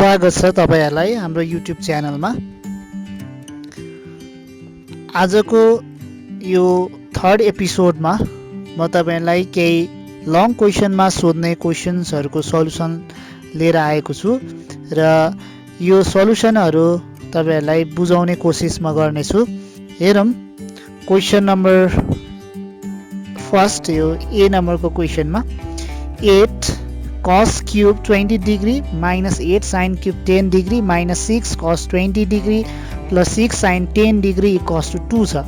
स्वागत छ तपाईहरुलाई हाम्रो YouTube च्यानलमा। आजको यो थर्ड एपिसोडमा म तपाईहरुलाई केही लङ क्वेशनमा सोध्ने क्वेशन्सहरुको सल्युसन लिएर आएको छु र यो सल्युसनहरु तपाईहरुलाई बुझाउने कोशिश म गर्ने छु। हेरौं क्वेशन नम्बर फर्स्ट यो ए नम्बरको क्वेशनमा 8 cos cube 20 degree minus 8 sin cube 10 degree minus 6 cos 20 degree plus 6 sin 10 degree equals to 2 छ।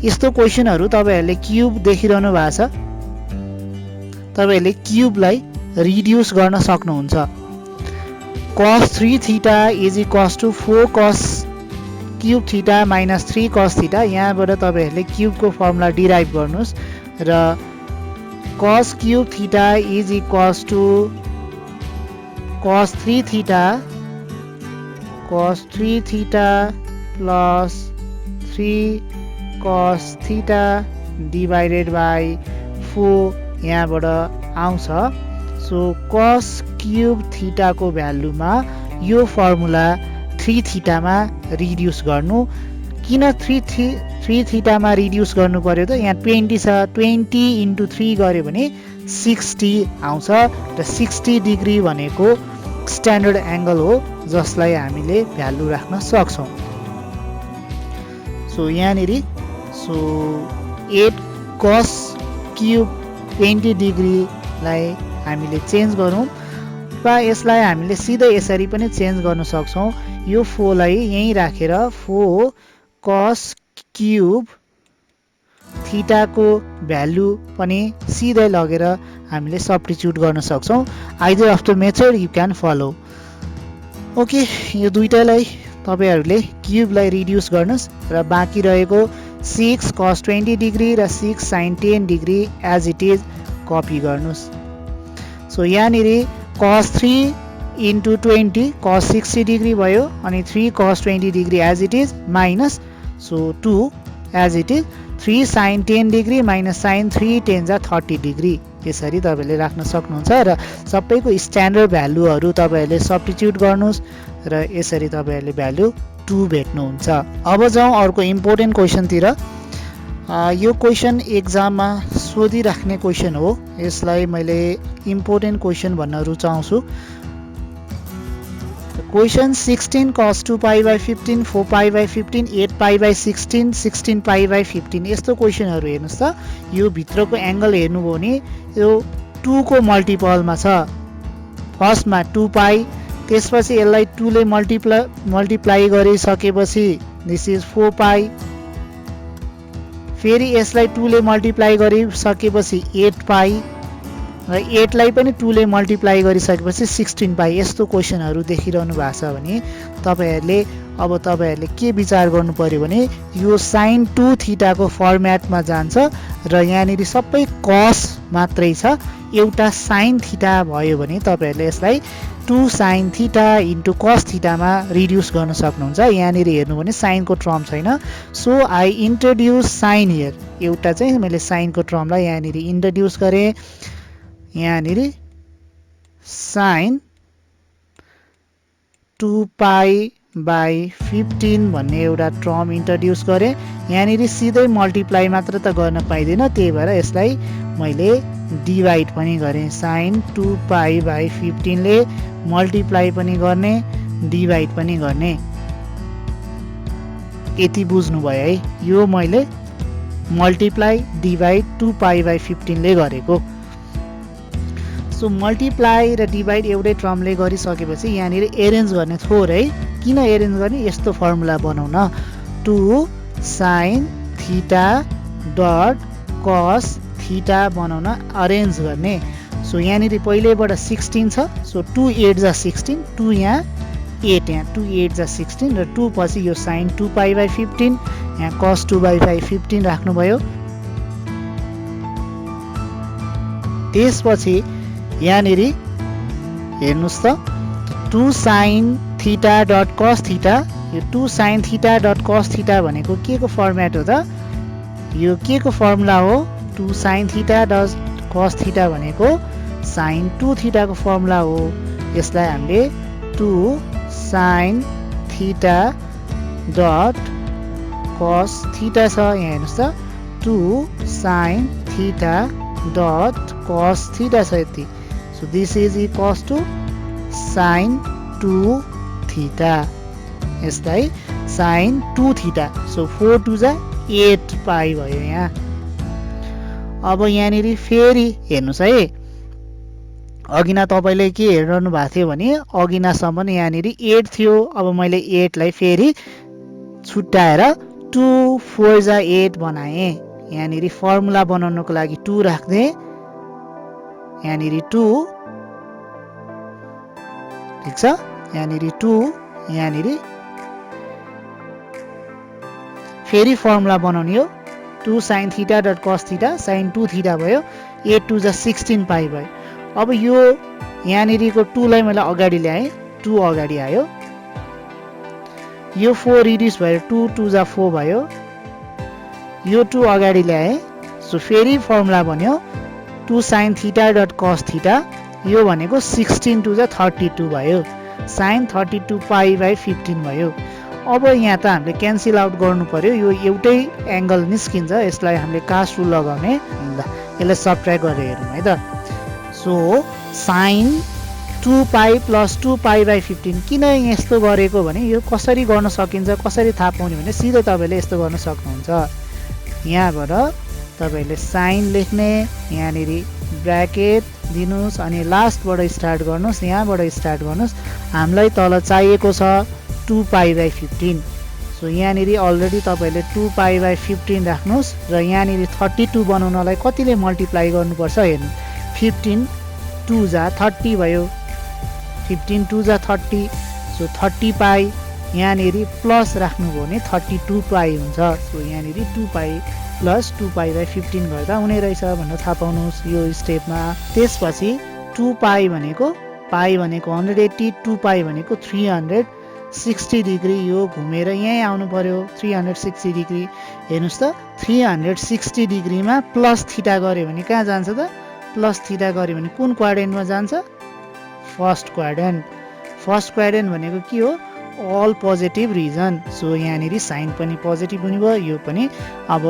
यस्तो क्वेशनहरु तपाईहरुले क्यूब देखिरहनु भएको छ। तपाईहरुले क्यूबलाई रिड्युस गर्न सक्नुहुन्छ। cos 3 theta is equals to 4 cos cube theta minus 3 cos theta। यहाँबाट तपाईहरुले क्यूबको फर्मुला डिराइभ गर्नुस् र cos cube theta is equals to cos 3 theta plus 3 cos theta divided by 4 यहाँबाट आउँछ। सो cos cube theta को भ्यालुमा यो फर्मुला 3 theta मा reduce गर्नु। किन 3 theta मा रिड्युस गर्नु पर्यो त? यहाँ 20 छ, 20 into 3 गर्यो भने 60 आउँछ र 60 डिग्री भनेको स्ट्यान्डर्ड एंगल हो जसलाई हामीले भ्यालु राख्न सक्छौं। सो यहाँनेरि 8 cos क्यूब 20 डिग्री लाई हामीले चेन्ज गरौं वा यसलाई हामीले सिधै यसरी पनि चेन्ज गर्न सक्छौं। यो 4 लाई यही राखेर 4 cos क्यूब थीटा को भ्यालु पनि सिधै लगेर हामीले सब्स्टिट्युट गर्न सक्छौं। Either of the method you can follow. Okay, यो दुईटालाई तपाईहरुले क्यूबलाई रिड्युस गर्नुस् र बाँकी रहेको 6 cos 20 डिग्री र 6 sin 10 degree as it is copy गर्नुस्। सो यहाँनेरि cos 3 into 20 cos 60 डिग्री भयो अनि 3 cos 20 degree as it is minus 2 as it is 3 sin 10 degree minus sin 3 10 जा 30 डिग्री। यसरी तपाईले राख्न सक्नुहुन्छ र सबैको स्ट्यान्डर्ड भ्यालुहरु तपाईले सब्स्टिट्युट गर्नुस् र यसरी तपाईले भ्यालु 2 भेट्नुहुन्छ। अब जाउँ अर्को इम्पोर्टेन्ट क्वेशन तिर। यो क्वेशन एक्जाममा सोधिराख्ने क्वेशन हो। यसलाई मैले इम्पोर्टेन्ट क्वेशन भन्न रुचाउँछु। Question 16 cos 2 pi by 15 4 pi by 15 8 pi by 16 16 pi by 15 यस्तो क्वेशनहरु हेर्नुस् त। यो भित्रको एंगल हेर्नुभयो भने यो 2 को मल्टिपलमा छ। फर्स्टमा 2 पाई, त्यसपछि यसलाई 2 ले मल्टिप्लाई गरिसकेपछि दिस इज 4 पाई, फेरि यसलाई 2 ले मल्टिप्लाई गरिसकेपछि 8 पाई र 8 लाई पनि 2 ले मल्टिप्लाई गरिसकेपछि 16 पाई। यस्तो क्वेशनहरु देखिरहनु भएको छ भने तपाईहरुले के विचार गर्नु पर्यो भने यो sin 2 थीटा को फर्मेटमा जान्छ र यहाँनेरि सबै cos मात्रै छ। एउटा sin थीटा भयो भने तपाईहरुले यसलाई 2 sin theta into cos theta मा रिड्युस गर्न सक्नुहुन्छ। यहाँनेरि हेर्नु भने sin को टर्म छैन। So I introduce sin here. एउटा चाहिँ मैले sin को टर्मलाई यहाँनेरि इन्ट्रोड्युस गरे। यहाँनेरि sin 2 pi by 15 भन्ने एउटा टर्म इन्ट्रोड्युस गरे। यहाँनेरि सिधै मल्टिप्लाई मात्र त गर्न पाइदैन, त्यही भएर यसलाई मैले डिवाइड पनि गरे। sin 2 pi by 15 ले मल्टिप्लाई पनि गर्ने डिवाइड पनि गर्ने। यति बुझ्नु भयो है? यो मैले मल्टिप्लाई डिवाइड 2 pi by 15 ले गरेको। सो मल्टिप्लाई र डिवाइड एउटै टर्मले गरिसकेपछि यहाँनेरि एरेन्ज गर्ने थोरै। किन एरेन्ज गर्ने? यस्तो फर्मुला बनाउन 2 sin theta dot cos theta बनाउन अरेन्ज गर्ने। सो यहाँनेरि पहिलेबाट 16 छ। सो 2 8 जा 16, 2 यहाँ 8 यहाँ 2 8 जा 16 र 2 पछि यो sin 2 pi by 15 यहाँ cos 2 pi by 15 राख्नु भयो। त्यसपछि यहाँनेरि हेर्नुस् त 2 sin theta dot cos theta. यो 2 sin theta dot cos theta भनेको के को फर्मेट हो त? यो के को फर्मुला हो? 2 sin theta dot cos theta भनेको sin 2 थीटा को फर्मुला हो। यसलाई हामीले 2 sin theta dot cos theta छ। यहाँ हेर्नुहोस् त 2 sin theta dot cos theta छ यति। So this is equals to sin 2 theta. यसलाई sin 2 थीटा। सो 4 2 जा 8 पाई भयो यहाँ। अब यहाँनिर फेरि हेर्नुहोस् है, अघिना तपाईँले के हेरिरहनु भएको थियो भने अघिनासम्म यहाँनिर 8 थियो। अब मैले 8 लाई फेरि छुट्याएर 2 4 जा 8 बनाएँ। यहाँनिर फर्मुला बनाउनको लागि 2 राख्दै यहाँनिर 2, ठिक छ, यहाँनिर 2, यहाँनिर फेरि फर्मुला बनाउने हो। 2 sin theta dot cos theta sin 2 theta भयो। 8 2 जा 16 पाई भयो। अब यो यहाँनिरको 2 लाई मैले अगाडि ल्याएँ, 2 अगाडि आयो। यो 4 रिड्युस भयो, 2 2 जा 4 भयो। यो 2 अगाडि ल्याएँ। सो फेरि फर्मुला बन्यो 2 sin theta dot cos theta. यो भनेको 16 2 जा 32 भयो। sin 32 पाई बाई 15 भयो। अब यहाँ त हामीले क्यान्सल आउट गर्नु पर्यो। यो एउटै एङ्गल निस्किन्छ, यसलाई हामीले कास्ट रुल लगाउने। ल यसलाई सबट्र्याक्ट गरेर हेरौँ है त। So sin 2 pi plus 2 pi by 15 किन यस्तो गरेको भने यो कसरी गर्न सकिन्छ, कसरी थाहा पाउने भने सिधै तपाईँले यस्तो गर्न सक्नुहुन्छ। यहाँबाट तपाईँले साइन लेख्ने, यहाँनिर ब्र्याकेट दिनुहोस् अनि लास्टबाट स्टार्ट गर्नुहोस्। यहाँबाट स्टार्ट गर्नुहोस्। हामीलाई तल चाहिएको छ 2 पाई बाई 15। सो यहाँनिर अलरेडी तपाईँले 2 पाई बाई 15 राख्नुहोस् र यहाँनिर 32 बनाउनलाई कतिले मल्टिप्लाई गर्नुपर्छ हेर्नु। 15 2 जा 30 भयो। 15 2 जा 30। सो 30 पाई यहाँनिर प्लस राख्नुभयो भने 32 पाई हुन्छ। सो यहाँनिर 2 पाई प्लस 2 पाई बाई 15 गर्दा हुने रहेछ भनेर थाहा पाउनुहोस् यो स्टेपमा। त्यसपछि 2 पाई भनेको 180, 2 पाई भनेको 360 डिग्री। यो घुमेर यहीँ आउनु पर्यो 360 डिग्री। हेर्नुहोस् त 360 डिग्रीमा प्लस थीटा गऱ्यो भने कहाँ जान्छ त? प्लस थीटा गऱ्यो भने कुन क्वाड्रेन्टमा जान्छ? First quadrant. फर्स्ट क्वाड्रेन्ट भनेको के हो? All positive region. सो यहाँनिर साइन पनि पोजिटिभ हुने भयो, यो पनि। अब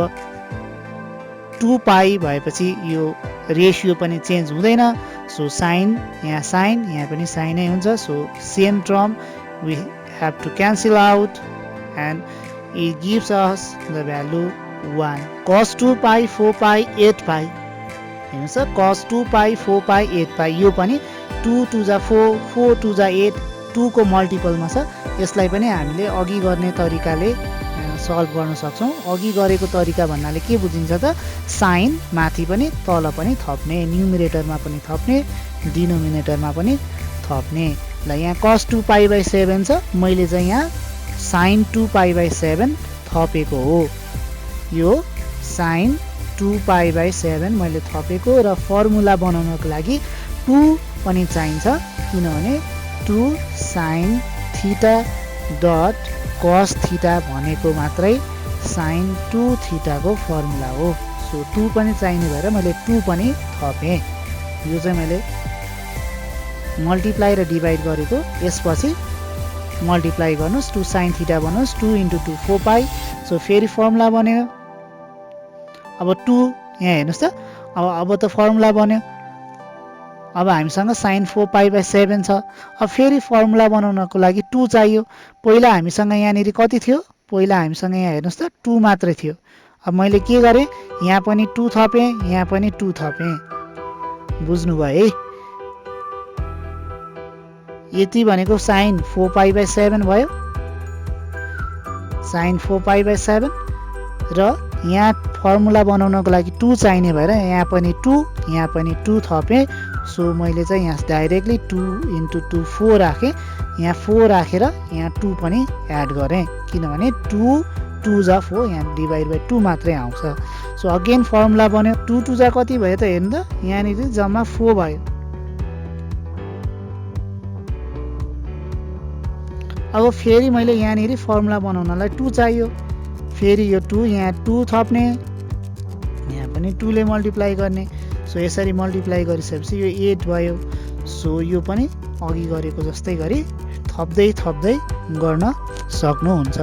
2 पाई भएपछि यो रेसियो पनि चेन्ज हुँदैन। सो साइन यहाँ पनि साइनै हुन्छ। So same term we have to cancel out and it gives us the value 1. Cos 2 pi 4 pi 8 pi हेर्नुहोस् त, cos 2 pi 4 pi 8 pi यो पनि 2 2 जा 4 4 2 जा 8 2 को मल्टिपलमा छ। यसलाई पनि हामीले अघि गर्ने तरिकाले सल्भ गर्न सक्छौँ। अघि गरेको तरिका भन्नाले के बुझिन्छ त? साइन माथि पनि तल पनि थप्ने, न्युमिरेटरमा पनि थप्ने, डिनोमिनेटरमा पनि थप्ने। ल यहाँ cos 2 पाई बाई 7 छ, मैले चाहिँ यहाँ sin 2 पाई बाई 7 थपेको हो। यो sin 2 पाई बाई 7 मैले थपेको र फर्मुला बनाउनको लागि 2 पनि चाहिन्छ, किनभने 2 sin theta dot cos theta भनेको मात्रै sin 2 थीटाको फर्मुला हो। सो 2 पनि चाहिने भएर मैले 2 पनि थपेँ। यो चाहिँ मैले मल्टिप्लाई र डिभाइड गरेको। यसपछि मल्टिप्लाई गर्नुहोस्, 2 sin थीटा बनाउनुहोस्, 2 × 2 4 पाई। सो फेरि फर्मुला बन्यो। अब 2 यहाँ हेर्नुहोस् त, अब त फर्मुला बन्यो। अब हामीसँग sin 4 पाई बाई 7 छ। अब फेरि फर्मुला बनाउनको लागि 2 चाहियो। पहिला हामीसँग यहाँनिर कति थियो? पहिला हामीसँग यहाँ हेर्नुहोस् त 2 मात्रै थियो। अब मैले के गरेँ? यहाँ पनि 2 थपेँ, यहाँ पनि 2 थपेँ। बुझ्नुभयो है? यति भनेको sin 4 पाई बाई 7 भयो। sin 4 पाई बाई 7 र यहाँ फर्मुला बनाउनको लागि 2 चाहिने भएर यहाँ पनि 2, यहाँ पनि 2 थपेँ। सो मैले चाहिँ यहाँ डाइरेक्टली 2 × 2 4 राखेँ। यहाँ 4 राखेर यहाँ 2 पनि एड गरेँ, किनभने 2 2 जा 4 यहाँ डिभाइड बाई 2 मात्रै आउँछ। सो अगेन फर्मुला बन्यो। 2 2 जा कति भयो त हेर्नु त? यहाँनिर जम्मा 4 भयो। अब फेरि मैले यहाँनिर फर्मुला बनाउनलाई 2 चाहियो। फेरि यो 2 यहाँ 2 थप्ने, यहाँ पनि 2 ले मल्टिप्लाई गर्ने। सो यसरी मल्टिप्लाई गरिसकेपछि यो 8 भयो। सो यो पनि अघि गरेको जस्तै गरी थप्दै गर्न सक्नुहुन्छ।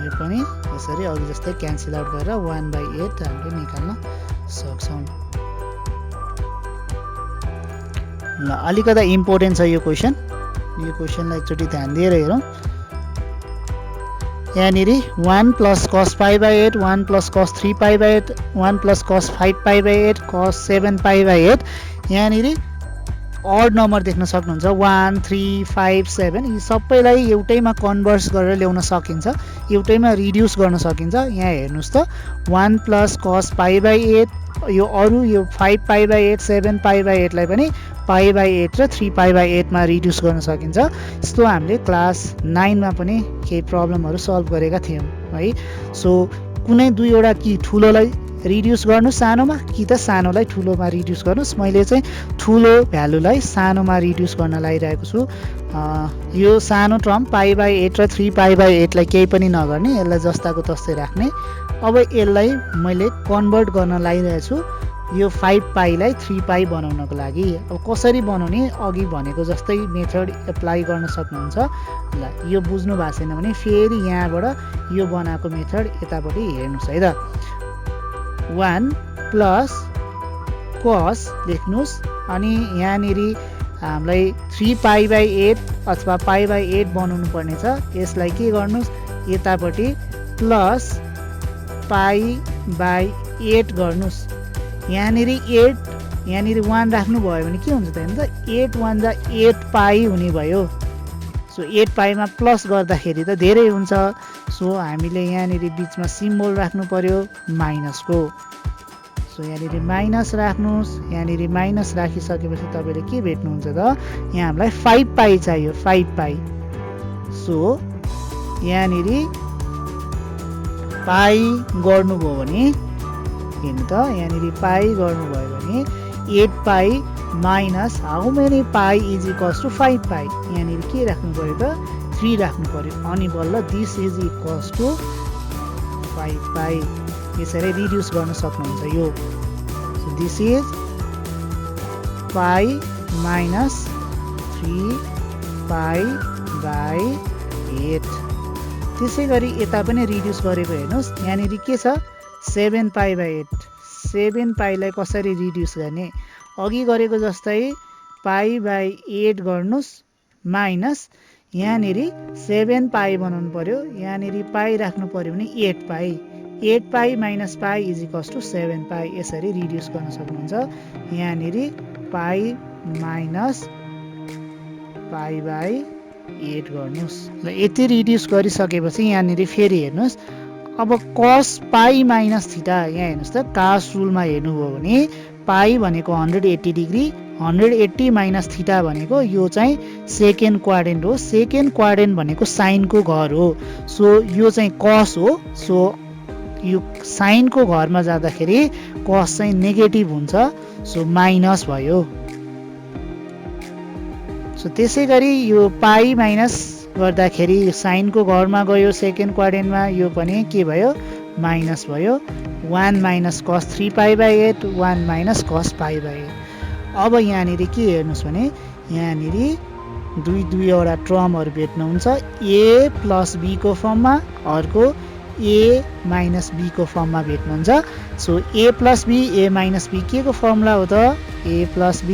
यो पनि यसरी अघि जस्तै क्यान्सल आउट गरेर 1/8 हामीले निकाल्न सक्छौँ। ल अलिकता इम्पोर्टेन्ट छ यो क्वेसनलाई एकचोटि ध्यान दिएर हेरौँ। यहाँनिर 1 + cos π/8, 1 + cos 3π/8, 1 + cos 5π/8, cos 7π/8 यहाँनिर अड नम्बर देख्न सक्नुहुन्छ 1 3 5 7 यी सबैलाई एउटैमा कन्भर्स गरेर ल्याउन सकिन्छ, एउटैमा रिड्युस गर्न सकिन्छ। यहाँ हेर्नुहोस् त 1 + cos π/8 यो अरू यो 5π/8 7π/8 लाई पनि π/8 र 3π/8 मा रिड्युस गर्न सकिन्छ। यस्तो हामीले क्लास 9 मा पनि केही प्रब्लमहरू सल्भ गरेका थियौँ है। सो कुनै दुईवटा कि ठुलोलाई रिड्युस गर्नु सानोमा कि त सानोलाई ठुलोमा रिड्युस गर्नुहोस्। मैले चाहिँ ठुलो भ्यालुलाई सानोमा रिड्युस गर्न लागिरहेको छु। यो सानो टर्म π/8 र 3π/8 लाई केही पनि नगर्ने, यसलाई जस्ताको तस्तै राख्ने। अब यसलाई मैले कन्भर्ट गर्न लागिरहेको छु यो 5π लाई 3π बनाउनको लागि। अब कसरी बनाउने अघि भनेको जस्तै मेथड एप्लाई गर्न सक्नुहुन्छ। ल यो बुझ्नु भएको छैन भने फेरि यहाँबाट यो बनाएको मेथड यतापट्टि हेर्नुहोस् है त। 1 + cos लेख्नुहोस् अनि यहाँनिर हामीलाई 3π/8 अथवा π/8 बनाउनु पर्ने छ। यसलाई के गर्नुहोस् यतापट्टि प्लस π/8 गर्नुहोस्। यहाँनिर 8 यहाँनिर 1 राख्नुभयो भने के हुन्छ त हेर्नु त 8 1 जा 8π हुने भयो। सो 8π मा प्लस गर्दाखेरि त धेरै हुन्छ। सो हामीले यहाँनिर बिचमा सिम्बल राख्नु पर्यो माइनसको। सो यहाँनिर माइनस राख्नुहोस्। यहाँनिर माइनस राखिसकेपछि तपाईँले के भेट्नुहुन्छ त यहाँ हामीलाई 5π चाहियो 5π। सो यहाँनिर पाई गर्नुभयो भने हेर्नु त यहाँनिर पाई गर्नुभयो भने 8π minus how many pi is equals to 5π। यहाँनिर के राख्नु पर्यो त 3 राख्नु पर्यो अनि बल्ल दिस इज इक्वल्स टु 5π। यसरी रिड्युस गर्न सक्नुहुन्छ यो। So this is pi minus 3π/8। त्यसै गरी यता पनि रिड्युस गरेको हेर्नुहोस्। यहाँनिर के छ 7π/8। 7π लाई कसरी रिड्युस गर्ने अघि गरेको जस्तै π/8 गर्नुहोस् माइनस यहाँनिर 7π बनाउनु पर्यो। यहाँनिर पाई राख्नु पर्यो भने 8π। 8π minus pi is equals to 7π। यसरी रिड्युस गर्न सक्नुहुन्छ। यहाँनिर पाई माइनस π/8 गर्नुहोस्। र यति रिड्युस गरिसकेपछि यहाँनिर फेरि हेर्नुहोस्। अब cos π माइनस थीटा यहाँ हेर्नुहोस् त कास रुलमा हेर्नुभयो भने पाई भनेको 180 डिग्री 180 माइनस थीटा भनेको यो चाहिँ सेकेन्ड क्वाड्रेन्ट हो। सेकेन्ड क्वाड्रेन्ट भनेको साइनको घर हो। सो यो चाहिँ कस हो। सो यो साइनको घरमा जाँदाखेरि कस चाहिँ नेगेटिभ हुन्छ। सो माइनस भयो। सो त्यसै गरी यो पाई माइनस गर्दाखेरि साइनको घरमा गयो सेकेन्ड क्वाड्रेन्टमा यो पनि के भयो माइनस भयो। 1 माइनस cos 3π/8 1 माइनस cos π/8। अब यहाँनिर के हेर्नुहोस् भने यहाँनिर दुईवटा टर्महरू भेट्नुहुन्छ। a प्लस b को फर्ममा अर्को a माइनस b को फर्ममा भेट्नुहुन्छ। So a plus b a minus b के को फर्मुला हो त a plus b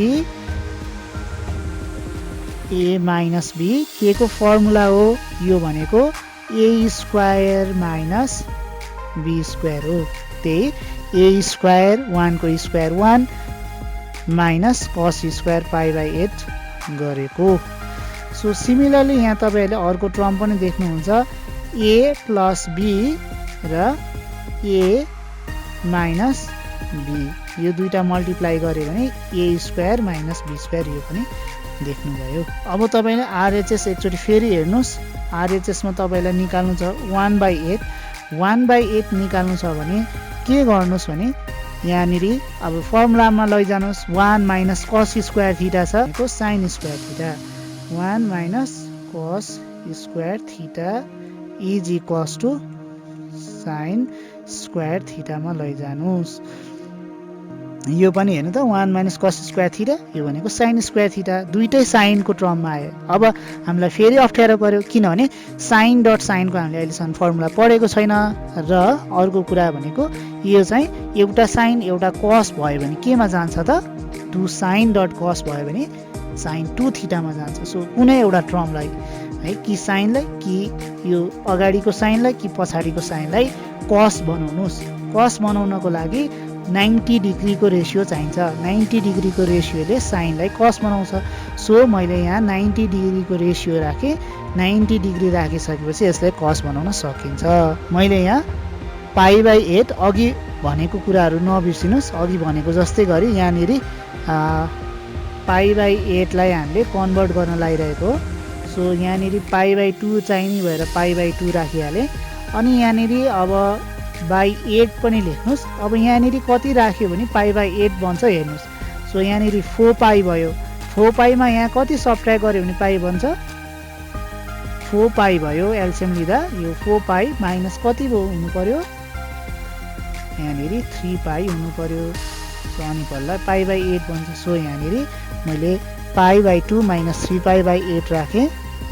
a minus b के को फर्मुला हो यो भनेको a² माइनस b² हो। त्यही a² 1 को स्क्वायर 1 माइनस cos स्क्वायर π/8 गरेको। सो सिमिलरली यहाँ तपाईँहरूले अर्को टर्म पनि देख्नुहुन्छ a प्लस b र a माइनस b यो दुईटा मल्टिप्लाई गऱ्यो भने a² माइनस b² यो पनि देख्नुभयो। अब तपाईँले आरएचएस एकचोटि फेरि हेर्नुहोस्। आरएचएसमा तपाईँलाई निकाल्नु छ 1/8। 1/8 निकाल्नु छ भने के गर्नुहोस् भने यहाँनिर अब फर्मुलामा लैजानुहोस्। 1 माइनस cos स्क्वायर थीटा छ sine square theta 1 minus cos square theta is equals to sine square थीटामा लैजानुहोस्। यो पनि हेर्नु त 1 माइनस कस स्क्वायर थीटा, यो भनेको साइन स्क्वायर थीटा, दुइटै साइनको टर्ममा आयो। अब हामीलाई फेरि अप्ठ्यारो पर्यो, किनभने साइन डट साइनको हामीले अहिलेसम्म फर्मुला पढेको छैन, र अर्को कुरा भनेको यो चाहिँ एउटा साइन एउटा कस भयो भने केमा जान्छ त 2 साइन डट कस भयो भने साइन 2 थीटामा जान्छ। सो कुनै एउटा टर्मलाई है, कि साइनलाई कि यो अगाडिको साइनलाई कि पछाडिको साइनलाई कस बनाउनुहोस्। कस बनाउनको लागि 90 डिग्रीको रेसियो चाहिन्छ। 90 डिग्रीको रेसियोले साइनलाई कस बनाउँछ। सो मैले यहाँ 90 डिग्रीको रेसियो राखेँ। 90 डिग्री राखिसकेपछि यसलाई कस बनाउन सकिन्छ। मैले यहाँ π/8 अघि भनेको कुराहरू नबिर्सिनुहोस्, अघि भनेको जस्तै गरी यहाँनिर π/8 लाई हामीले कन्भर्ट गर्न लागिरहेको हो। सो यहाँनिर π/2 चाहिने भएर π/2 राखिहालेँ। अनि यहाँनिर अब /8 पनि लेख्नुहोस्। अब यहाँनिर कति राख्यो भने π/8 बन्छ हेर्नुहोस्। सो यहाँनिर 4π भयो। 4π मा यहाँ कति सब्ट्र्याक्ट गऱ्यो भने पाइ बन्छ 4π भयो। एलसिएम लिँदा यो 4π माइनस कति हुनु पर्यो, यहाँनिर 3π हुनु पर्यो। सो अनि पल्ला π/8 बन्छ। सो यहाँनिर मैले π/2 माइनस 3π/8 राखेँ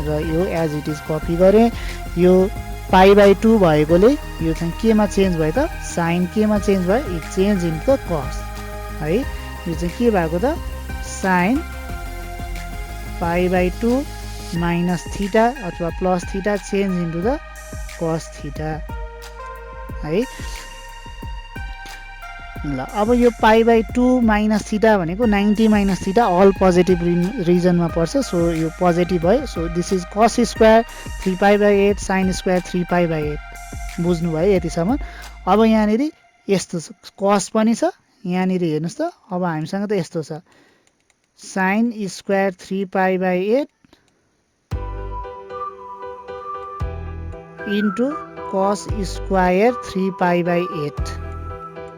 र यो एज इट इज कपी गरेँ। यो π/2 भएकोले यो चाहिँ केमा चेन्ज भयो त, साइन केमा चेन्ज भयो, इट चेन्ज इन्टु द कस है। यो चाहिँ के भएको त, साइन π/2 माइनस थीटा अथवा plus theta change into the cos theta है। ल अब यो π/2 माइनस थीटा भनेको 90 माइनस थीटा अल पोजिटिभ रिजनमा पर्छ। सो यो पोजिटिभ भयो। So this is cos square 3π/8 sine square 3π/8। बुझ्नुभयो यतिसम्म। अब यहाँनिर यस्तो छ, कस पनि छ। यहाँनिर हेर्नुहोस् त, अब हामीसँग त यस्तो छ, sine square 3π/8 into cos square 3π/8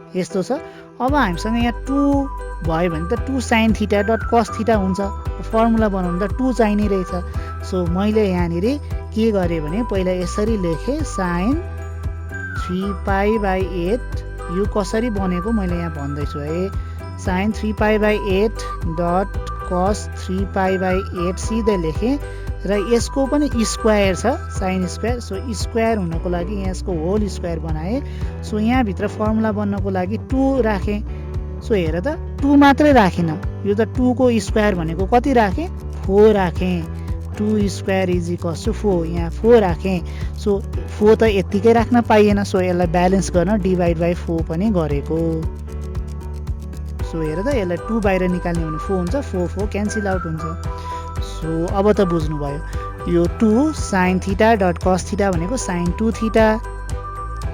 यस्तो छ। अब हामीसँग यहाँ 2 भयो भने त 2 sine theta dot cos theta हुन्छ। फर्मुला बनाउनु त 2 चाहिने रहेछ। सो मैले यहाँनिर के गरेँ भने पहिला यसरी लेखेँ, साइन 3π/8 यो कसरी बनेको मैले यहाँ भन्दैछु है। साइन 3π/8 डट कस 3π/8 सिधै लेखेँ र यसको पनि स्क्वायर छ, साइन स्क्वायर। सो स्क्वायर हुनको लागि यहाँ यसको होल स्क्वायर बनाएँ। सो यहाँभित्र फर्मुला बन्नको लागि 2 राखेँ। सो हेर त 2 मात्रै राखेन, यो त 2 को स्क्वायर भनेको कति राखेँ, 4 राखेँ। 2 स्क्वायर इज इक्वल्स टु 4, यहाँ 4 राखेँ। सो 4 त यत्तिकै राख्न पाइएन। सो यसलाई ब्यालेन्स गर्न डिभाइड बाई 4 पनि गरेको। सो हेर त यसलाई 2 बाहिर निकाल्ने भने 4 हुन्छ, 4 क्यान्सल आउट हुन्छ। सो अब त बुझ्नुभयो। यो 2 sine theta dot cos theta भनेको sine 2 theta.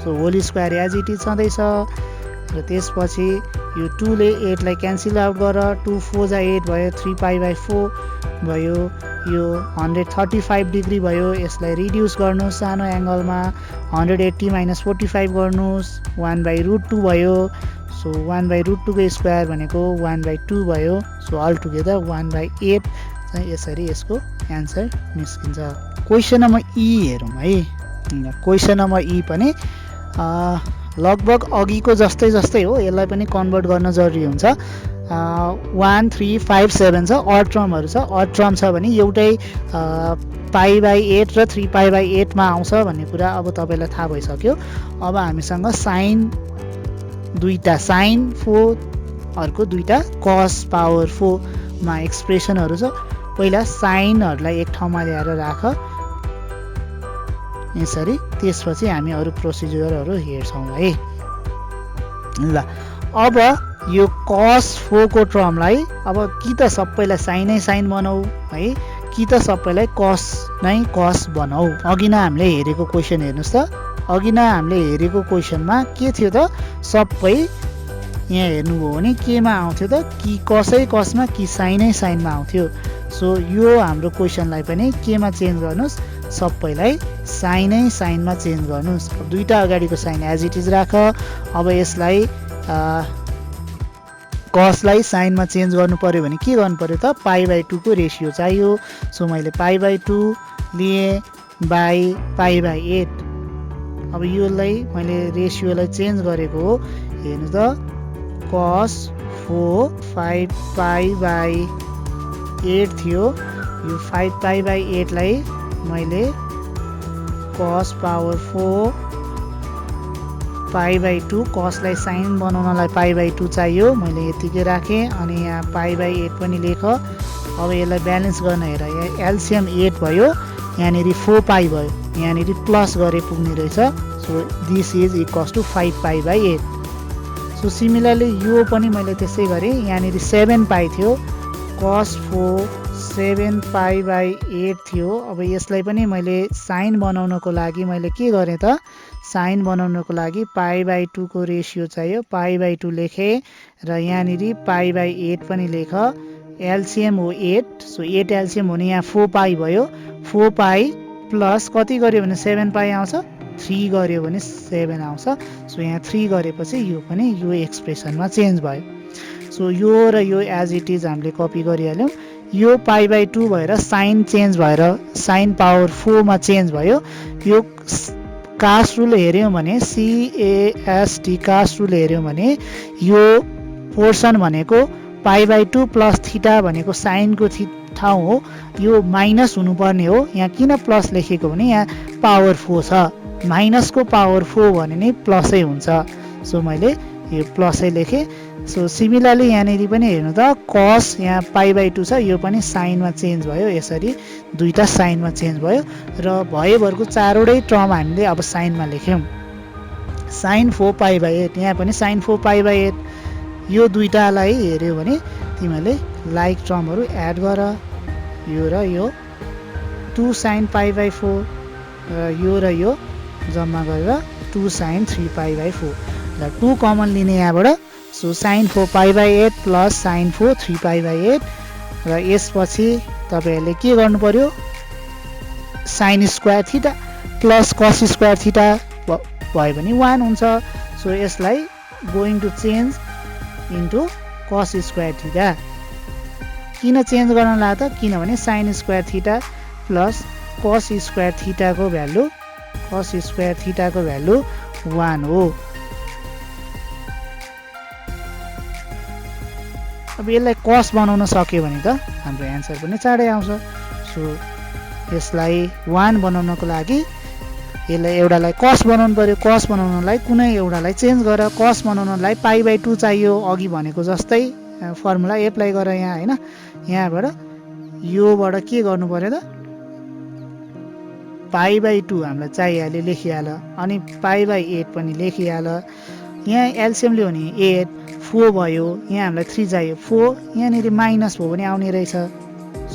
So whole square as it is छँदैछ। र त्यसपछि यो 2 ले 8 लाई क्यान्सल आउट गर, 2 4 जा 8 भयो, 3π/4 भयो। यो 135 डिग्री भयो। यसलाई रिड्युस गर्नुहोस् सानो एङ्गलमा, 180 माइनस 45 गर्नुहोस्, 1/√2 भयो। सो 1/√2 को स्क्वायर भनेको 1/2 भयो। सो अल टुगेदर 1/8 चाहिँ यसरी यसको एन्सर निस्किन्छ। क्वेसन नम्बर ई हेरौँ है। क्वेसन नम्बर ई पनि लगभग अघिको जस्तै हो। यसलाई पनि कन्भर्ट गर्न जरुरी हुन्छ। 1 3 5 7 छ, अड टर्महरू छ। अड टर्म छ भने एउटै π/8 र 3π/8 मा आउँछ भन्ने कुरा अब तपाईँलाई थाहा भइसक्यो। अब हामीसँग साइन दुईटा साइन 4 अर्को दुईटा कस पावर 4 मा एक्सप्रेसनहरू छ। पहिला साइनहरूलाई एक ठाउँमा ल्याएर राख यसरी, त्यसपछि हामी अरू प्रोसिजरहरू हेर्छौँ है। ल अब यो कस 4 को टर्मलाई अब कि त सबैलाई साइनै साइन बनाऊ है, कि त सबैलाई कस नै कस बनाऊ। अघि नै हामीले हेरेको क्वेसन हेर्नुहोस् त, अघि नै हामीले हेरेको क्वेसनमा के थियो त, सबै यहाँ हेर्नुभयो भने केमा आउँथ्यो त, कि कसै कसमा कि साइनै साइनमा आउँथ्यो। सो यो हाम्रो क्वेसनलाई पनि केमा चेन्ज गर्नुहोस्, सबैलाई साइनै साइनमा चेन्ज गर्नुहोस्। अब दुईटा अगाडिको साइन एज इट इज राख। अब यसलाई कसलाई साइनमा चेन्ज गर्नु पर्यो भने के गर्नु पर्यो त, π/2 को रेसियो चाहियो। सो मैले π/2 लिएँ बाई π/8। अब योलाई मैले रेसियोलाई चेन्ज गरेको हो। हेर्नु त cos 4 5 पाई बाई 8 थियो। यो 5 पाई बाई 8 लाई मैले cos पावर 4 पाई बाई 2, cosलाई साइन बनाउनलाई पाई बाई 2 चाहियो, मैले यतिकै राखेँ। अनि यहाँ पाई बाई 8 पनि लेख। अब यसलाई ब्यालेन्स गर्न हेर, यहाँ एलसिएम 8 भयो, यहाँनिर 4 पाई भयो, यहाँनिर प्लस गरे पुग्ने रहेछ। So this is equals to 5 pi by 8। So similarly यो पनि मैले त्यसै गरेँ, यहाँनिर 7 पाई थियो, cos 4 7 पाई बाई 8 थियो। अब यसलाई पनि मैले साइन बनाउनको लागि मैले के गरेँ त, साइन बनाउनको लागि पाई बाई 2 को रेसियो चाहियो, पाई बाई 2 लेखेँ र यहाँनिर पाई बाई 8 पनि लेख। एलसिएम हो 8, सो 8 एलसिएम हुने यहाँ 4 पाई भयो, 4 पाई प्लस कति गर्यो भने 7 पाई आउँछ, 3 गर्यो भने 7 आउँछ। सो यहाँ 3 गरेपछि यो पनि यो एक्सप्रेसनमा चेन्ज भयो। सो यो र यो एज इट इज हामीले कपी गरिहाल्यौँ। यो पाई बाई 2 भएर साइन चेन्ज भएर साइन पावर 4 मा चेन्ज भयो। यो कास्ट रुल हेऱ्यौँ भने CAST कास्ट रुल हेऱ्यौँ भने यो पोर्सन भनेको पाई बाई 2 प्लस थीटा भनेको साइनको ठाउँ हो, यो माइनस हुनुपर्ने हो। यहाँ किन प्लस लेखेको भने यहाँ पावर 4 छ, माइनसको पावर 4 भने नै प्लसै हुन्छ। सो मैले यो प्लसै लेखेँ। सो सिमिलरली यहाँनिर पनि हेर्नु त, कस यहाँ पाई बाई 2 छ, यो पनि साइनमा चेन्ज भयो, यसरी दुईटा साइनमा चेन्ज भयो र भएभरको चारवटै टर्म हामीले अब साइनमा लेख्यौँ। साइन 4 पाई बाई 8, यहाँ पनि साइन 4 पाई बाई 8। यो दुईटालाई हेऱ्यो भने तिमीले लाइक टर्महरू एड गर, यो र यो 2 साइन पाई बाई 4 र यो जम्मा गरेर 2 साइन 3 पाई बाई 4 र 2 कमन लिने यहाँबाट। So sine 4 pi by 8 plus sine 4 3 pi by 8 र यसपछि तपाईँहरूले के गर्नु पर्यो, sine square theta plus cos square theta भयो भने 1 हुन्छ। सो यसलाई going to change into cos square theta. किन चेन्ज गर्न लाग्यो त, किनभने sine square theta plus cos square थीटाको भ्यालु 1 हो। अब यसलाई कस बनाउन सक्यो भने त हाम्रो एन्सर पनि चाँडै आउँछ। सो यसलाई 1 बनाउनको लागि यसलाई एउटालाई कस बनाउनु पर्यो, कस बनाउनलाई कुनै एउटालाई चेन्ज गर। कस बनाउनलाई पाई बाई 2 चाहियो, अघि भनेको जस्तै फर्मुला एप्लाई गर यहाँ हैन। यहाँबाट योबाट के गर्नु पर्यो त, पाई बाई 2 हामीलाई चाहिहाल्यो, लेखिहाल। अनि पाई बाई 8 पनि लेखिहाल। यहाँ एलसिएम ल्यायो भने 8 4 भयो, यहाँ हामीलाई 3 चाहियो, 4 यहाँनिर माइनस भयो भने आउने रहेछ।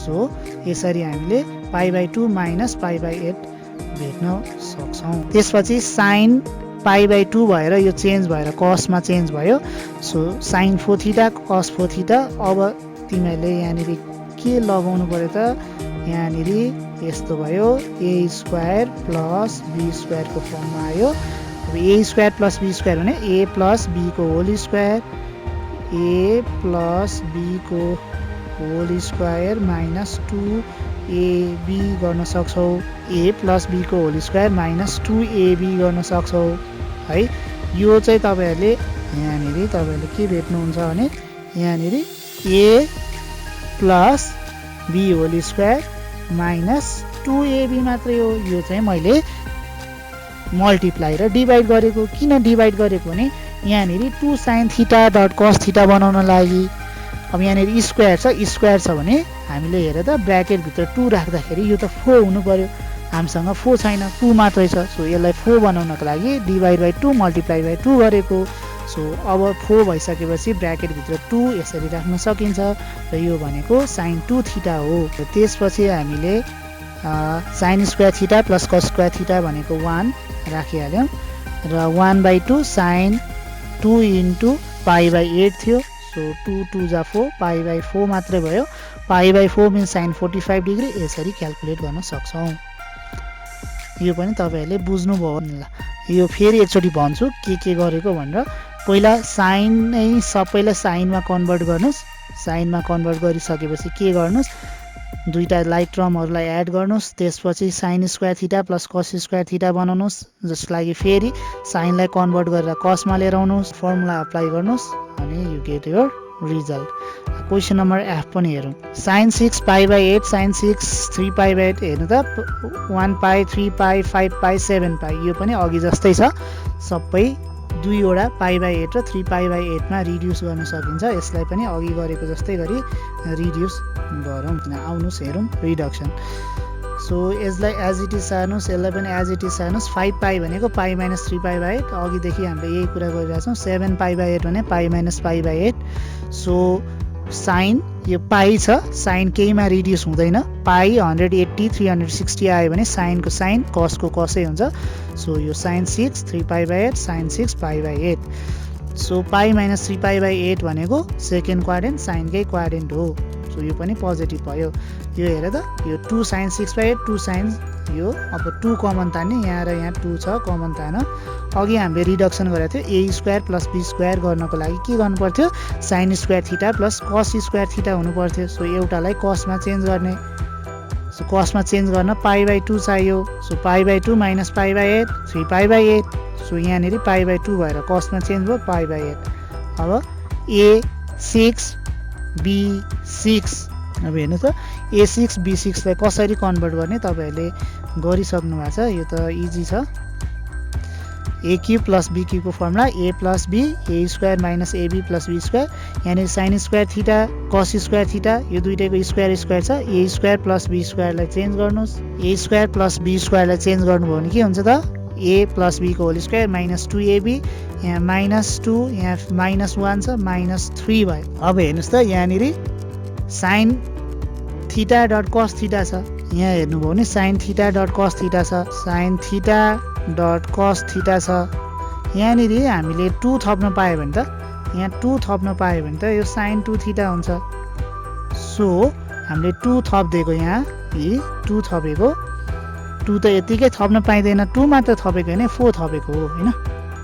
सो यसरी हामीले पाई बाई 2 माइनस पाई बाई 8 भेट्न सक्छौँ। त्यसपछि साइन पाई बाई 2 भएर यो चेन्ज भएर कसमा चेन्ज भयो। सो साइन 4 थीटा कस 4 थीटा। अब तिमीहरूले यहाँनिर के लगाउनु पर्यो त, यहाँनिर यस्तो भयो, ए स्क्वायर प्लस बी स्क्वायरको फर्ममा आयो। अब a square plus b square भने ए प्लस बी को whole square, a plus b को होल स्क्वायर माइनस 2ab गर्न सक्छौ, ए प्लस बी को होल स्क्वायर माइनस 2ab गर्न सक्छौ है। यो चाहिँ तपाईँहरूले यहाँनिर तपाईँहरूले के भेट्नुहुन्छ भने यहाँनिर a plus b whole square minus 2ab मात्रै हो। यो चाहिँ मैले मल्टिप्लाई र डिभाइड गरेको। किन डिभाइड गरेको भने यहाँनिर 2 sine theta dot cos theta बनाउन लागि। अब यहाँनिर स्क्वायर छ भने हामीले हेर त ब्र्याकेटभित्र 2 राख्दाखेरि यो त 4 हुनु पर्यो, हामीसँग 4 छैन, 2 मात्रै छ। सो यसलाई 4 बनाउनको लागि डिभाइड बाई 2 मल्टिप्लाई बाई 2 गरेको। सो अब 4 भइसकेपछि ब्र्याकेटभित्र 2 यसरी राख्न सकिन्छ र यो भनेको साइन 2 थीटा हो। त्यसपछि हामीले sign square theta plus cos square theta भनेको 1 राखिहाल्यौँ र 1/2 साइन 2 इन्टु पाई बाई 8 थियो। सो 2 2 जा 4 पाई बाई 4 मात्रै भयो। Pi by 4 means sine 45 degree. यसरी क्यालकुलेट गर्न सक्छौँ। यो पनि तपाईँहरूले बुझ्नुभयो ल। यो फेरि एकचोटि भन्छु के गरेको भनेर। पहिला साइन नै सबैलाई साइनमा कन्भर्ट गर्नुहोस्। साइनमा कन्भर्ट गरिसकेपछि के गर्नुहोस्, दुईटा लाइक टर्महरूलाई एड गर्नुहोस्, त्यसपछि sign square theta plus cos square theta बनाउनुहोस्, जसको लागि फेरि साइनलाई कन्भर्ट गरेर कसमा लिएर आउनुहोस्, फर्मुला अप्लाई गर्नुहोस् अनि you get your result. Question number F पनि हेरौँ। साइन 6 पाई/8 साइन 6 3 पाई/8 हेर्नु त 1 पाई 3 पाई 5 पाई 7 पाई, यो पनि अघि जस्तै छ, सबै दुईवटा पाई/8 र 3 पाई/8 मा रिड्युस गर्न सकिन्छ। यसलाई पनि अघि गरेको जस्तै गरी रिड्युस गरौँ, आउनुहोस् हेरौँ रिडक्सन। सो यसलाई एज इट इज सार्नुहोस्, यसलाई पनि एज इट इज सार्नुहोस्। 5 पाई भनेको पाई माइनस 3 पाई/8, अघिदेखि हामीले यही कुरा गरिरहेछौँ। 7 पाई/8 भने पाई माइनस पाई/8। सो साइन यो पाई छ, साइन केहीमा रिड्युस हुँदैन, पाई 180 360 आयो भने साइनको साइन कसको कसै हुन्छ। सो यो साइन 6 3 पाई/8 साइन 6 पाई/8। सो पाई माइनस 3 पाई/8 भनेको सेकेन्ड क्वाड्रेन्ट साइनकै क्वाड्रेन्ट हो। सो यो पनि पोजिटिभ भयो। यो हेर त, यो 2 साइन 6/8 2 साइन, यो अब 2 कमन तान्ने, यहाँ र यहाँ 2 छ, कमन तान। अघि हामीले रिडक्सन गरेको थियो a square plus b square गर्नको लागि के गर्नु पर्थ्यो, sine square theta plus cos square theta हुनु पर्थ्यो। सो एउटालाई कसमा चेन्ज गर्ने, सो कसमा चेन्ज गर्न पाई/2 चाहियो। सो पाई/2 माइनस पाई/8 3 पाई/8। सो यहाँनिर पाई/2 भएर कसमा चेन्ज भयो पाई/8। अब A6 B6, अब हेर्नु त A6 B6 लाई कसरी कन्भर्ट गर्ने तपाईँहरूले गरिसक्नु भएको छ, यो त इजी छ। ए क्युब प्लस बी क्युबको formula a plus b a square minus ab plus b square, यहाँनिर sine square theta cos square theta, यो दुइटैको स्क्वायर स्क्वायर छ। ए स्क्वायर प्लस बी स्क्वायरलाई चेन्ज गर्नुहोस्, ए स्क्वायर प्लस बी स्क्वायरलाई change गर्नुभयो भने के हुन्छ त, ए प्लस बी को होल स्क्वायर माइनस 2ab, यहाँ -2, यहाँ -1 छ, -3 भयो। अब हेर्नुहोस् त यहाँनिर sine theta dot cos theta छ, यहाँ हेर्नुभयो भने sine theta dot cos theta छ, sine theta dot cos theta छ। यहाँनिर हामीले 2 थप्न पायो भने त, यहाँ 2 थप्न पायो भने त यो साइन 2 थीटा हुन्छ। सो हामीले 2 थपिदिएको, यहाँ 2 थपेको, 2 त यतिकै थप्न पाइँदैन, 2 मात्र थपेको होइन 4 थपेको हो होइन,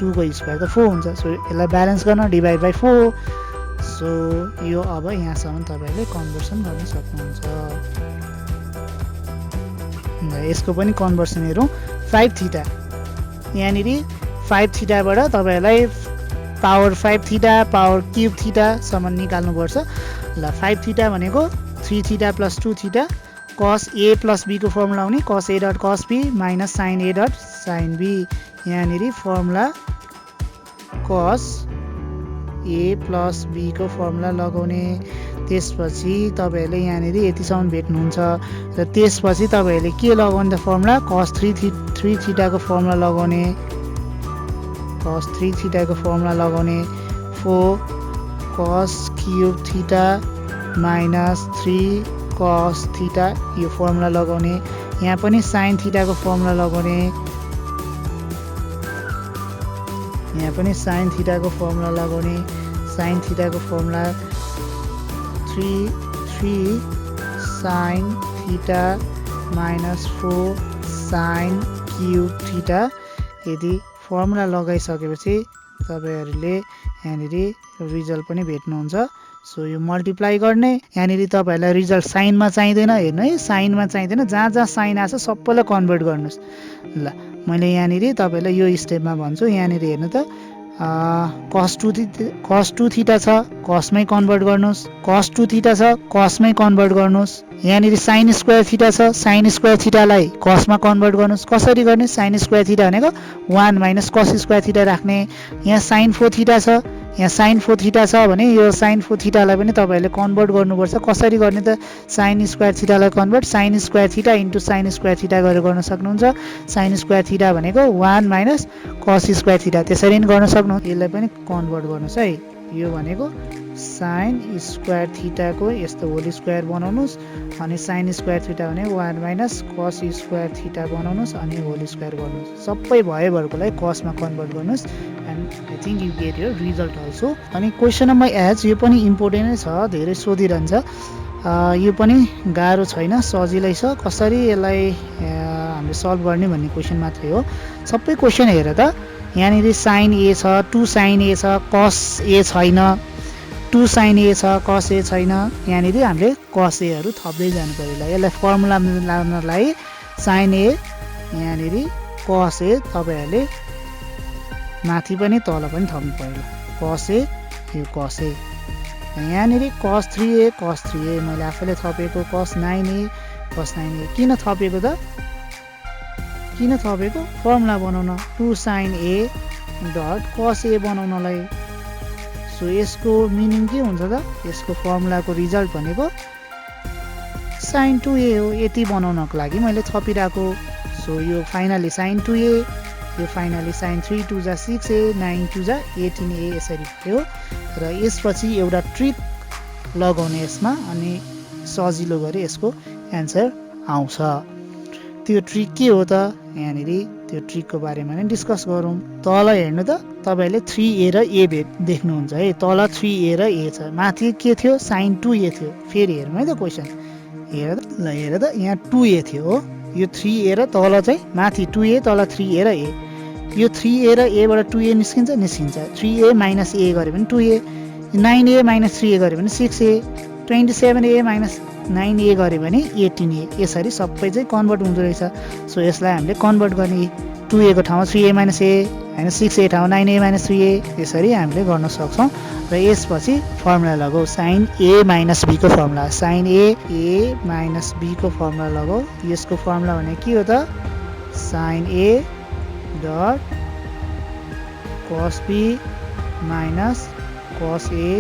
2 को स्क्वायर त 4 हुन्छ। सो यसलाई ब्यालेन्स गर्न डिभाइड बाई 4। सो यो अब यहाँसम्म तपाईँहरूले कन्भर्सन गर्न सक्नुहुन्छ। यसको पनि कन्भर्सन हेरौँ। 5 थीटा, यहाँनिर 5 थीटाबाट तपाईँहरूलाई पावर 5 थीटा पावर क्युब थीटासम्म निकाल्नुपर्छ। ल 5 थीटा भनेको 3 theta plus 2 theta cos a plus b को फर्मुला हुने cos a dot cos b minus sine a dot sine b. यहाँनिर formula cos a plus b को फर्मुला लगाउने, त्यसपछि तपाईँहरूले यहाँनिर यतिसम्म भेट्नुहुन्छ र त्यसपछि तपाईँहरूले के लगाउने त फर्मुला कस 3 थीटाको फर्मुला लगाउने, कस 3 थीटाको फर्मुला लगाउने, 4 कस cube theta minus 3 cos theta यो फर्मुला लगाउने, यहाँ पनि साइन थीटाको फर्मुला लगाउने, यहाँ पनि साइन थीटाको फर्मुला लगाउने, साइन थीटाको formula 3 sine theta minus 4 sine cube theta. यदि फर्मुला लगाइसकेपछि तपाईँहरूले यहाँनिर रिजल्ट पनि भेट्नुहुन्छ। सो यो मल्टिप्लाई गर्ने, यहाँनिर तपाईँहरूलाई रिजल्ट साइनमा चाहिँदैन, हेर्नु है साइनमा चाहिँदैन, जहाँ जहाँ साइन आछ सबैलाई कन्भर्ट गर्नुहोस्। ल मैले यहाँनिर तपाईँलाई यो स्टेपमा भन्छु, यहाँनिर हेर्नु त कस 2 थीटा छ कसमै कन्भर्ट गर्नुहोस्, कस 2 थीटा छ कसमै कन्भर्ट गर्नुहोस्, यहाँनिर साइन स्क्वायर थीटा छ साइन स्क्वायर थीटालाई कसमा कन्भर्ट गर्नुहोस्। कसरी गर्ने, साइन स्क्वायर थीटा भनेको 1 माइनस कस स्क्वायर थीटा राख्ने, यहाँ साइन 4 थीटा छ, यहाँ साइन 4 थीटा छ भने यो साइन 4 थीटालाई पनि तपाईँहरूले कन्भर्ट गर्नुपर्छ। कसरी गर्ने त, साइन स्क्वायर थीटालाई convert sine square theta into sine square theta गरेर गर्न सक्नुहुन्छ। साइन स्क्वायर थीटा भनेको 1 माइनस कस स्क्वायर थीटा, त्यसरी पनि गर्न सक्नुहुन्छ। यसलाई पनि कन्भर्ट गर्नुहोस् है, यो भनेको साइन स्क्वायर थीटाको यस्तो होल स्क्वायर बनाउनुहोस् अनि साइन स्क्वायर थीटा भने 1 माइनस कस स्क्वायर थीटा बनाउनुहोस् अनि होल स्क्वायर गर्नुहोस्। सबै भएभरकोलाई कसमा कन्भर्ट गर्नुहोस् and I think you get your result also. अनि क्वेसन नम्बर एच, यो पनि इम्पोर्टेन्ट नै छ, धेरै सोधिरहन्छ, यो पनि गाह्रो छैन, सजिलै छ। कसरी यसलाई हामीले सल्भ गर्ने भन्ने क्वेसन मात्रै हो। सबै क्वेसन हेर त, यहाँनिर साइन ए छ 2 साइन ए छ कस ए छैन, 2 sin a छ cos a छैन यहाँनिर हामीले cos a हरू थप्दै जानु पर्यो ल यसलाई फर्मुला लाउनलाई sin a यहाँनिर cos a तपाईहरुले माथि पनि तल पनि थप्नु पर्यो cos a यो cos a यहाँनिर cos 3a मैले आफैले थपेको cos 9a किन थपेको त फर्मुला बनाउन 2 sin a dot cos a बनाउनलाई सो यसको मिनिङ के हुन्छ त यसको फर्मुलाको रिजल्ट भनेको sin 2a हो यति बनाउनको लागि मैले थपिराको सो यो फाइनली sin 2a यो फाइनली sin 3 2 जा 6a 9 2 जा 18a यसरी भयो र यसपछि एउटा ट्रिक लगाउने यसमा अनि सजिलो गरी यसको एन्सर आउँछ त्यो ट्रिक के हो त यहाँनिर त्यो ट्रिकको बारेमा नै डिस्कस गरौँ तल हेर्नु त तपाईले 3a र a देख्नुहुन्छ है तल 3a र a छ माथि के थियो sin 2a थियो फेरि हेर्नु है त क्वेशन हेर त यहाँ 2a थियो हो यो 3a र तल चाहिँ माथि 2a तल 3a र a यो 3a र a बाट 2a निस्किन्छ 3a minus a गरे पनि 2a 9a minus 3a गरे पनि 6a 27a minus 9a गरे भने 18a यसरी सबै चाहिँ कन्भर्ट हुँदो रहेछ सो यसलाई हामीले कन्भर्ट गर्ने 2a को ठाउँमा 3a minus a हैन 6a ठाउँमा 9a minus 3a यसरी हामीले गर्न सक्छौं र यसपछि फर्मुला लगाऊ sin a minus b को formula sin a minus b को फर्मुला लगाऊ यसको फर्मुला भने के हो त sin a dot cos b minus cos a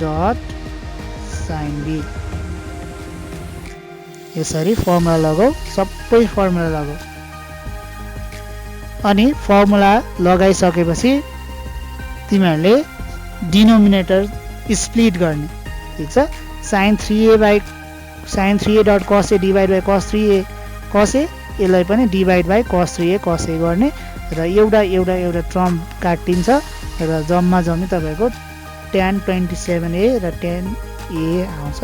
dot sin b यसरी फर्मुला लगाऊ सबै फर्मुला लगाऊ अनि फर्मुला लगाइसकेपछि तिमीहरुले डिनोमिनेटर स्प्लिट गर्ने ठीक छ sin 3a dot cos a divide by cos 3a cos a यसलाई पनि divide by cos 3a cos a गर्ने र एउटा टर्म काटिन्छ र जम्मा तपाईको tan 27a र tan a आउँछ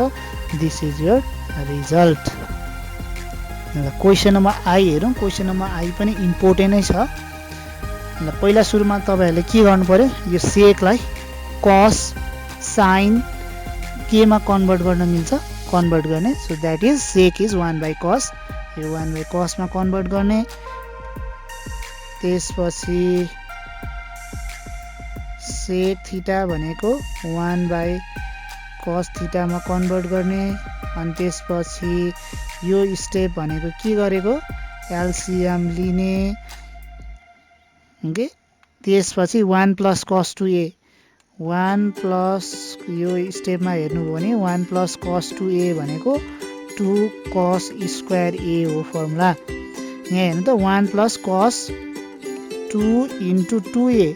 this is your result question number I हेरौं क्वेशन नम्बर आई पनि इम्पोर्टेन्ट नै छ ल पहिला सुरुमा तपाईहरुले के गर्नु पर्यो यो सेकलाई cos sin के मा कन्भर्ट गर्न मिल्छ कन्भर्ट गर्ने so that is sec is 1 by cos यो 1 by cos मा कन्भर्ट गर्ने त्यसपछि sec थीटा भनेको 1 by cos थीटा मा कन्भर्ट गर्ने अनि त्यसपछि यो स्टेप भनेको के गरेको एलसीएम लिने ओके त्यसपछि 1 plus cos 2a 1 plus यो स्टेपमा हेर्नु भने 1 plus cos 2a भनेको 2 cos square a हो फर्मुला यहाँ हेर्नु त 1 plus cos 2 into 2a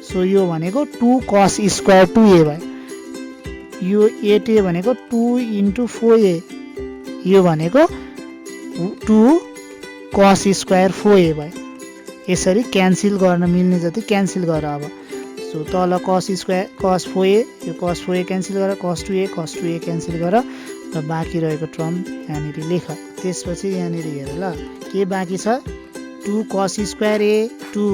so यो भनेको 2 cos square 2a भयो यो 8a भनेको 2 into 4a यो भनेको 2 cos square 4a भयो यसरी क्यान्सल गर्न मिल्ने जति क्यान्सल गर अब सो तल cos square cos 4a यो cos 4a क्यान्सल गर cos 2a क्यान्सल गर र बाँकी रहेको टर्म यहाँनिर लेख त्यसपछि यहाँनिर हेर ल के बाँकी छ 2 cos square a 2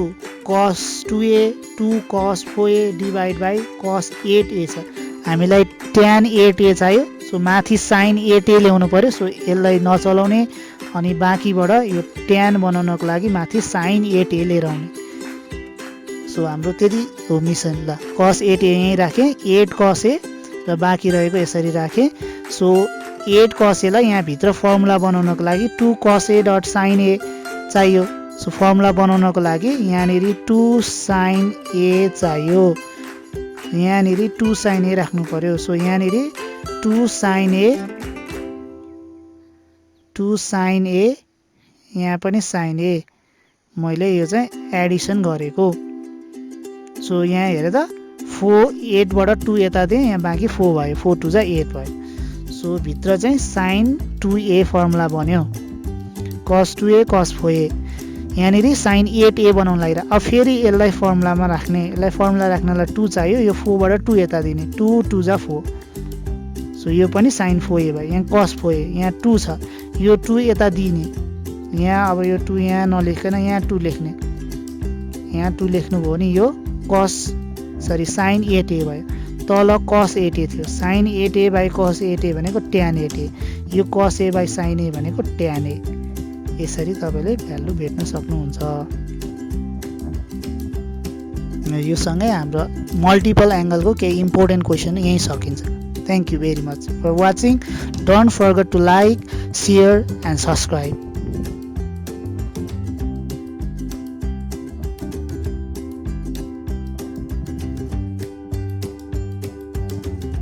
cos 2a 2 cos 4a divide by cos 8a छ हामीलाई tan 8a चाहियो सो माथि sin 8a ल्याउनु पर्यो सो यसलाई नचलाउने अनि बाँकीबाट यो tan बनाउनको लागि माथि sin 8a लिएर आउने सो हाम्रो त्यति हो मिसन ल cos 8a यही राखे 8 cos a र बाँकी रहेको यसरी राखे सो 8 cos a लाई यहाँ भित्र फर्मुला बनाउनको लागि 2 cos a dot sin a चाहियो सो फर्मुला बनाउनको लागि यहाँनिर 2 sin a चाहियो यहाँनिर 2 sin a राख्नु पर्यो सो यहाँनिर 2 sin a यहाँ पनि sin a मैले यो चाहिँ एडिसन गरेको सो यहाँ हेर त 8 बाट 2 यता दिए यहाँ बाँकी 4 भयो 4 2 जा 8 भयो सो भित्र चाहिँ sin 2a फर्मुला बन्यो cos 2a cos 4a यहाँनिर sin 8a बनाउन लागिरा अब फेरि यसलाई फर्मुलामा राख्ने यसलाई फर्मुला राख्नलाई 2 चाहियो यो 4 बाट 2 यता दिने 2 2 जा 4 सो यो पनि sin 4a भयो यहाँ cos 4a यहाँ 2 छ यो 2 यता दिने यहाँ अब यो 2 यहाँ नलेखिकन यहाँ 2 लेख्ने यहाँ 2 लेख्नु भयो नि यो sin 8a भयो तल cos 8a थियो, sin 8a by cos 8a भनेको tan 8a, यो cos a by sin a भनेको tan a। यसरी तपाईले भ्यालु भेट्न सक्नुहुन्छ। यो सँगै हाम्रो मल्टिपल एंगलको केही इम्पोर्टेन्ट क्वेशन यही सकिन्छ। Thank you very much for watching. Don't forget to like, share and subscribe.